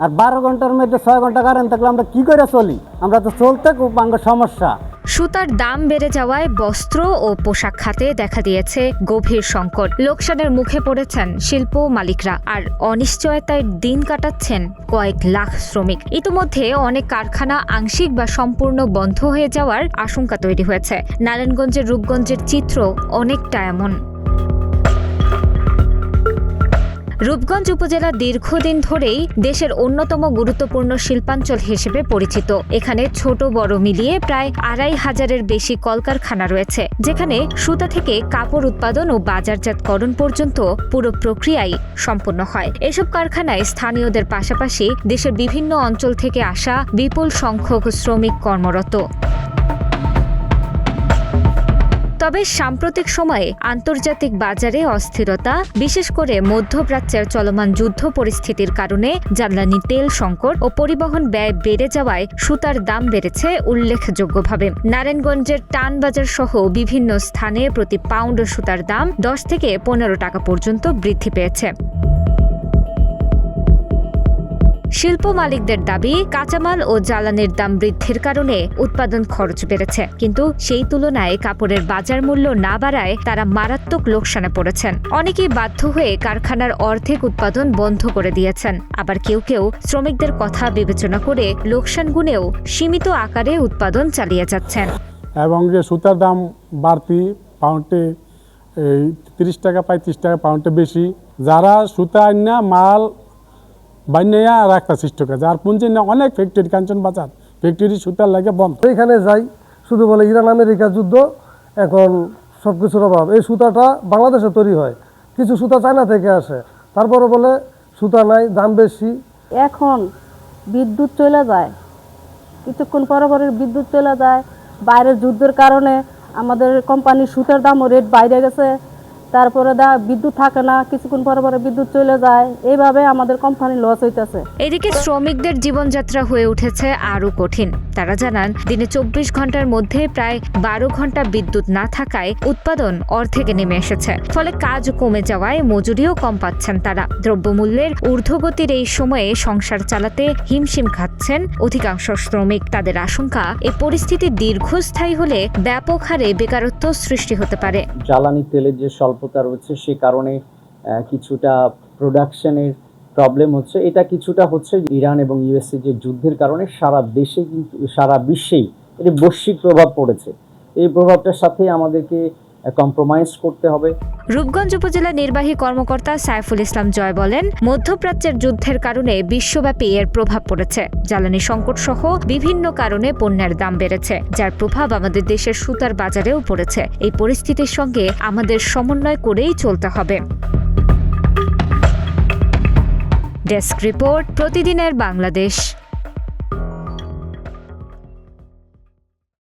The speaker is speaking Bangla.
আর 12 ঘন্টার মধ্যে 6 ঘন্টা কারেন্ট থাকলে আমরা কি করে চলি? আমরা তো চলতে খুব সমস্যা। সুতার দাম বেড়ে যাওয়ায় বস্ত্র ও পোশাক খাতে দেখা দিয়েছে গভীর সংকট। লোকসানের মুখে পড়েছেন শিল্প মালিকরা, আর অনিশ্চয়তায় দিন কাটাচ্ছেন কয়েক লাখ শ্রমিক। ইতিমধ্যে অনেক কারখানা আংশিক বা সম্পূর্ণ বন্ধ হয়ে যাওয়ার আশঙ্কা তৈরি হয়েছে। নারায়ণগঞ্জের রূপগঞ্জের চিত্র অনেকটা এমন। রূপগঞ্জ উপজেলা দীর্ঘদিন ধরেই দেশের অন্যতম গুরুত্বপূর্ণ শিল্পাঞ্চল হিসেবে পরিচিত। এখানে ছোট বড় মিলিয়ে প্রায় 2,500-এর বেশি কলকারখানা রয়েছে, যেখানে সুতা থেকে কাপড় উৎপাদন ও বাজারজাতকরণ পর্যন্ত পুরো প্রক্রিয়াই সম্পন্ন হয়। এসব কারখানায় স্থানীয়দের পাশাপাশি দেশের বিভিন্ন অঞ্চল থেকে আসা বিপুল সংখ্যক শ্রমিক কর্মরত। তবে সাম্প্রতিক সময়ে আন্তর্জাতিক বাজারে অস্থিরতা, বিশেষ করে মধ্যপ্রাচ্যের চলমান যুদ্ধ পরিস্থিতির কারণে জ্বালানি তেল সংকট ও পরিবহন ব্যয় বেড়ে যাওয়ায় সুতার দাম বেড়েছে উল্লেখযোগ্যভাবে। নারায়ণগঞ্জের টানবাজার সহ বিভিন্ন স্থানে প্রতি পাউন্ড সুতার দাম 10 থেকে 15 টাকা পর্যন্ত বৃদ্ধি পেয়েছে। শিল্প মালিকদের দাবি, কাঁচামাল ও জ্বালানির দাম বৃদ্ধির কারণে উৎপাদন খরচ বেড়েছে, কিন্তু সেই তুলনায় কাপড়ের বাজার মূল্য না বাড়ায় তারা মারাত্মক লোকসানে পড়েছেন। অনেকেই বাধ্য হয়ে কারখানার অর্ধেক উৎপাদন বন্ধ করে দিয়েছেন। আবার কেউ কেউ শ্রমিকদের কথা বিবেচনা করে লোকসান গুনেও সীমিত আকারে উৎপাদন চালিয়ে যাচ্ছেন। এবং যে সুতার দাম বাড়তি, পাউন্ডে 30 টাকা 35 টাকা পাউন্ডে বেশি, যারা সুতা আইনা মাল বাইনাইয়া রাখতা সৃষ্টি করে, যার পুঁজি না অনেক ফ্যাক্টরি, কাঞ্চন বাজার ফ্যাক্টরি সুতার লাগে বন্ধ। এখানে যাই শুধু বলে ইরান আমেরিকা যুদ্ধ, এখন সব কিছুর অভাব। এই সুতাটা বাংলাদেশে তৈরি হয়, কিছু সুতা চায়না থেকে আসে, তারপরে বলে সুতা নাই, দাম বেশি। এখন বিদ্যুৎ চলে যায়, কিছুক্ষণ পরে পরে বিদ্যুৎ চলে যায়। বাইরের যুদ্ধের কারণে আমাদের কোম্পানির সুতার দামও রেট বাইরে গেছে। তারপরে বিদ্যুৎ থাকে না, কিছুক্ষণ পরে পরে বিদ্যুৎ চলে যায়। এইভাবে আমাদের কোম্পানি লস হইতেছে। এদিকে শ্রমিকদের জীবনযাত্রা হয়ে উঠেছে আরও কঠিন। তারা জানান, দিনে 24 ঘন্টার মধ্যে প্রায় 12 ঘন্টা বিদ্যুৎ না থাকায় উৎপাদন অর্ধেকে নেমে এসেছে। ফলে কাজ কমে যাওয়ায় মজুরিও কম পাচ্ছেন তারা। দ্রব্যমূল্যের ঊর্ধ্বগতির এই সময়ে সংসার চালাতে হিমশিম খাচ্ছেন অধিকাংশ শ্রমিক। তাদের আশঙ্কা, এই পরিস্থিতি দীর্ঘস্থায়ী হলে ব্যাপক হারে বেকারত্ব সৃষ্টি হতে পারে। জ্বালানি তেলের যে স্বল্পতা রয়েছে, সে কারণে কিছুটা প্রোডাকশনের প্রবলেম হচ্ছে। এটা কিছুটা হচ্ছে ইরান এবং ইউএসএ যে যুদ্ধের কারণে সারা দেশে কিন্তু সারা বিশ্বেই এর বৈশ্বিক প্রভাব পড়েছে। এই প্রভাবটার সাথে আমাদেরকে কম্প্রোমাইজ করতে হবে। রূপগঞ্জ উপজেলা নির্বাহী কর্মকর্তা সাইফুল ইসলাম জয় বলেন, মধ্যপ্রাচ্যের যুদ্ধের কারণে বিশ্বব্যাপী এর প্রভাব পড়েছে। জ্বালানি সংকট সহ বিভিন্ন কারণে পণ্যের দাম বেড়েছে, যার প্রভাব আমাদের দেশের সুতার বাজারেও পড়েছে। এই পরিস্থিতির সঙ্গে আমাদের সমন্বয় করেই চলতে হবে। ডেস্ক রিপোর্ট, প্রতিদিনের বাংলাদেশ।